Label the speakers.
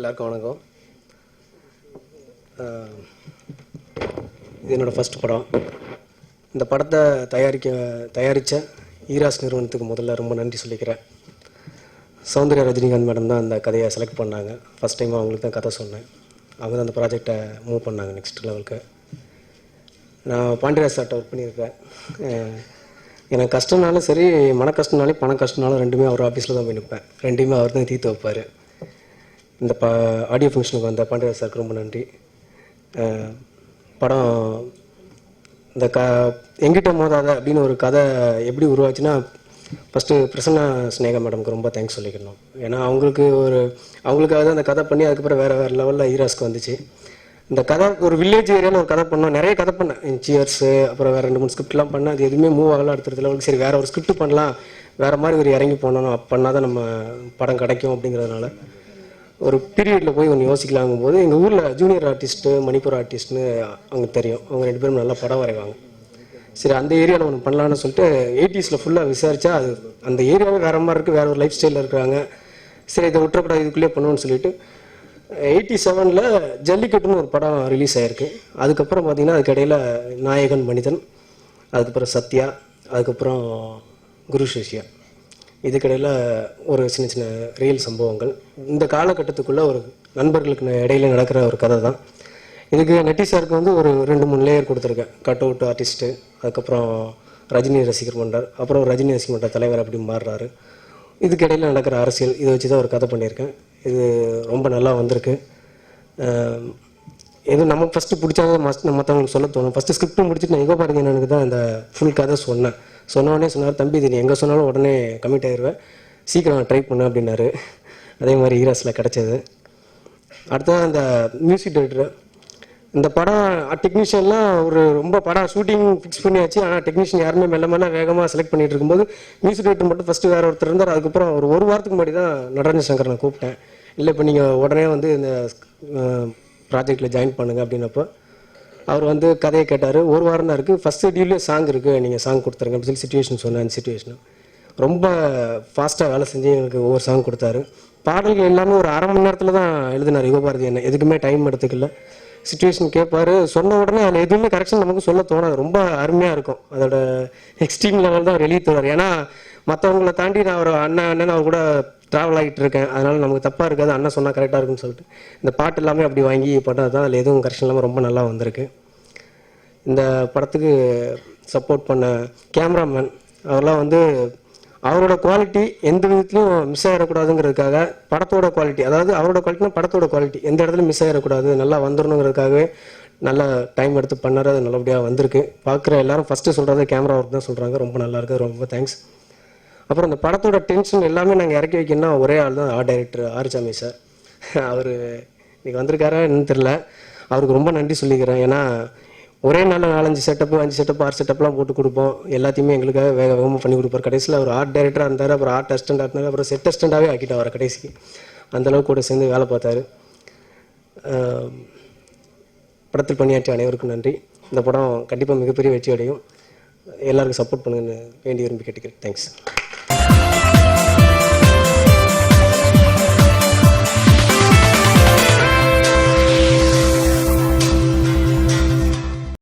Speaker 1: எல்லாருக்கும் வணக்கம். இது என்னோடய ஃபஸ்ட் படம். இந்த படத்தை தயாரித்த ஈராஸ் நிறுவனத்துக்கு முதல்ல ரொம்ப நன்றி சொல்லிக்கிறேன். சௌந்தர்யா ரஜினிகாந்த் மேடம் தான் அந்த கதையை செலக்ட் பண்ணாங்க. ஃபஸ்ட் டைம் அவங்களுக்கு தான் கதை சொன்னேன். அவங்க தான் அந்த ப்ராஜெக்டை மூவ் பண்ணாங்க நெக்ஸ்ட் லெவலுக்கு. நான் பாண்டியராஜ் சார்ட்ட ஒர்க் பண்ணியிருக்கேன். எனக்கு கஷ்டம்னாலும் சரி, மன கஷ்டம்னாலும் பண கஷ்டம்னாலும் ரெண்டுமே அவர் ஆஃபீஸில் தான் போய் நிற்பேன். ரெண்டுமே அவர் தான் தீர்த்து வைப்பார். இந்த ஆடியோ ஃபங்க்ஷனுக்கு வந்த பாண்டியராஜ் சாருக்கு ரொம்ப நன்றி. படம் இந்த எங்கிட்ட மோதாத அப்படின்னு ஒரு கதை எப்படி உருவாச்சுன்னா, ஃபஸ்ட்டு பிரசன்னா ஸ்னேகா மேடம்க்கு ரொம்ப தேங்க்ஸ் சொல்லிக்கணும். ஏன்னா அவங்களுக்காக தான் அந்த கதை பண்ணி அதுக்கப்புறம் வேறு லெவலில் ஈராஸ்க்கு வந்துச்சு. இந்த கதை ஒரு வில்லேஜ் ஏரியாவில் ஒரு கதை பண்ணோம். நிறைய கதை பண்ணேன், சியர்ஸு, அப்புறம் வேறு 2-3 ஸ்கிரிப்ட்லாம் பண்ணேன். அது எதுவுமே மூவ் ஆகலாம். அடுத்த லெவலுக்கு சரி வேறு ஒரு ஸ்கிரிப்ட் பண்ணலாம், வேறு மாதிரி ஒரு இறங்கி போனோம், பண்ணால் தான் நம்ம படம் கிடைக்கும் அப்படிங்கிறதுனால ஒரு பீரியடில் போய் ஒன்று யோசிக்கலாங்கும் போது எங்கள் ஊரில் ஜூனியர் ஆர்டிஸ்ட்டு, மணிப்பூர் ஆர்டிஸ்ட்னு அவங்க தெரியும். அவங்க 2 பேரும் நல்லா படம் வரைவாங்க. சரி அந்த ஏரியாவில் ஒன்று பண்ணலான்னு சொல்லிட்டு 80s ஃபுல்லாக விசாரித்தா அது அந்த ஏரியாவே வேறு மாதிரி இருக்குது, வேறு ஒரு லைஃப் ஸ்டைலில் இருக்கிறாங்க. சரி இதை விட்டுறக்கூடாது, இதுக்குள்ளேயே பண்ணுவோன்னு சொல்லிட்டு 87 ஜல்லிக்கட்டுன்னு ஒரு படம் ரிலீஸ் ஆகிருக்கு. அதுக்கப்புறம் பார்த்திங்கன்னா அதுக்கிடையில் நாயகன் மனிதன், அதுக்கப்புறம் சத்யா, அதுக்கப்புறம் குரு சிஷ்யா, இதுக்கிடையில் ஒரு சின்ன சின்ன ரியல் சம்பவங்கள். இந்த காலகட்டத்துக்குள்ளே ஒரு நண்பர்களுக்கு இடையில நடக்கிற ஒரு கதை தான். இதுக்கு நட்டி சாருக்கு வந்து ஒரு 2-3 லேயர் கொடுத்துருக்கேன். கட் அவுட் ஆர்டிஸ்ட்டு, அதுக்கப்புறம் ரஜினி ரசிகர் மன்றம், அப்புறம் ரஜினி ரசிகர் மன்ற தலைவர் அப்படி மாறுறாரு. இதுக்கிடையில் நடக்கிற அரசியல், இதை வச்சு தான் ஒரு கதை பண்ணியிருக்கேன். இது ரொம்ப நல்லா வந்திருக்கு. எது நமக்கு ஃபஸ்ட்டு பிடிச்சாங்க மற்றவங்களுக்கு சொல்ல தோணும். ஃபஸ்ட்டு ஸ்கிரிப்ட் முடிச்சுட்டு நான் யுகோ பாரதி எனக்கு தான் அந்த ஃபுல் கதை சொன்னோடனே சொன்னார், தம்பி இது நீ எங்கே சொன்னாலும் உடனே கமிட் ஆயிடுவேன், சீக்கிரம் ட்ரை பண்ணு அப்படின்னாரு. அதே மாதிரி ஈராஸில் கிடச்சது. அடுத்தது அந்த மியூசிக் டைரக்டர். இந்த படம் டெக்னீஷியன்லாம் ரொம்ப படம் ஷூட்டிங் ஃபிக்ஸ் பண்ணியாச்சு. ஆனால் டெக்னீஷியன் யாருமே மெல்ல வேகமாக செலக்ட் பண்ணிட்டு இருக்கும்போது மியூசிக் டைரக்டர் மட்டும் ஃபஸ்ட்டு வேறு ஒருத்தர் இருந்தார். அதுக்கப்புறம் ஒரு வாரத்துக்கு முன்னாடி தான் நடராஜன் சங்கர் நான் கூப்பிட்டேன். இல்லை இப்போ நீங்கள் உடனே வந்து இந்த ப்ராஜெக்டில் ஜாயின் பண்ணுங்கள் அப்படின்னப்போ அவர் வந்து கதையை கேட்டார். ஒரு வாரம் தான் இருக்குது, ஃபஸ்ட் ஷெட்யூல்லே சாங் இருக்குது, நீங்கள் சாங் கொடுத்துருங்க அப்படின்னு சொல்லி சிச்சுவேஷன் சொன்னேன். அந்த சிச்சுவேஷன் ரொம்ப ஃபாஸ்ட்டாக வேலை செஞ்சு எனக்கு ஒவ்வொரு சாங் கொடுத்தாரு. பாடல்கள் எல்லாமே ஒரு அரை மணி நேரத்தில் தான் எழுதினார் யுகோ பாரதி. என்ன எதுக்குமே டைம் எடுத்துக்கல. சிச்சுவேஷன் கேட்பார், சொன்ன உடனே அதில் எதுவுமே கரெக்ஷன் நமக்கு சொல்ல தோணாது. ரொம்ப அருமையாக இருக்கும். அதோட எக்ஸ்ட்ரீம் லெவல் தான் வெளியே தருவார். ஏன்னா மற்றவங்கள தாண்டி நான் ஒரு அண்ணன் அவர் கூட ட்ராவல் ஆகிட்டு இருக்கேன். அதனால் நமக்கு தப்பாக இருக்காது, அண்ணன் சொன்னால் கரெக்டாக இருக்குன்னு சொல்லிட்டு இந்த பாட்டு எல்லாமே அப்படி வாங்கி பண்ணது தான். அதில் எதுவும் கரெக்ஷன் இல்லாமல் ரொம்ப நல்லா வந்திருக்கு. இந்த படத்துக்கு சப்போர்ட் பண்ண கேமராமேன் அவரெல்லாம் வந்து அவரோட குவாலிட்டி எந்த விதத்துலையும் மிஸ் ஆகிடக்கூடாதுங்கிறதுக்காக படத்தோட குவாலிட்டி, அதாவது அவரோட குவாலிட்டினா படத்தோட குவாலிட்டி எந்த இடத்துலையும் மிஸ் ஆகிடக்கூடாது, நல்லா வந்துடணுங்கிறதுக்காகவே நல்லா டைம் எடுத்து பண்ணார். அது நல்லபடியாக வந்திருக்கு. பார்க்குற எல்லாரும் ஃபஸ்ட்டு சொல்கிறது கேமரா ஒர்க் தான் சொல்கிறாங்க. ரொம்ப நல்லா இருக்குது, ரொம்ப தேங்க்ஸ். அப்புறம் இந்த படத்தோட டென்ஷன் எல்லாமே நாங்கள் இறக்கி வைக்கணும்னா ஒரே ஆள் தான், ஆர்ட் டைரக்டர் ஆர்ச்சாமி சார். அவர் இன்றைக்கி வந்திருக்காரா என்னன்னு தெரில. அவருக்கு ரொம்ப நன்றி சொல்லிக்கிறேன். ஏன்னா ஒரே நாளில் 4-5 செட்டப்பு 5 செட்டப்பு 6 செட்டப்லாம் போட்டு கொடுப்போம். எல்லாத்தையுமே எங்களுக்காக வேகமாக பண்ணி கொடுப்பார். கடைசியில் அவர் ஆர்ட் டைரக்டராக இருந்தார், அப்புறம் ஆர்ட் அசிஸ்டண்டாக இருந்தார், அப்புறம் செட் அசிஸ்டண்டாகவே ஆக்கிட்டார் அவரை கடைசிக்கு. அந்தளவுக்கு கூட சேர்ந்து வேலை பார்த்தாரு. படத்தில் பணியாற்றிய அனைவருக்கும் நன்றி. இந்த படம் கண்டிப்பாக மிகப்பெரிய வெற்றி அடையும். எல்லாருக்கும் சப்போர்ட் பண்ணுங்கன்னு வேண்டி விரும்பி கேட்டுக்கிறேன். தேங்க்ஸ்.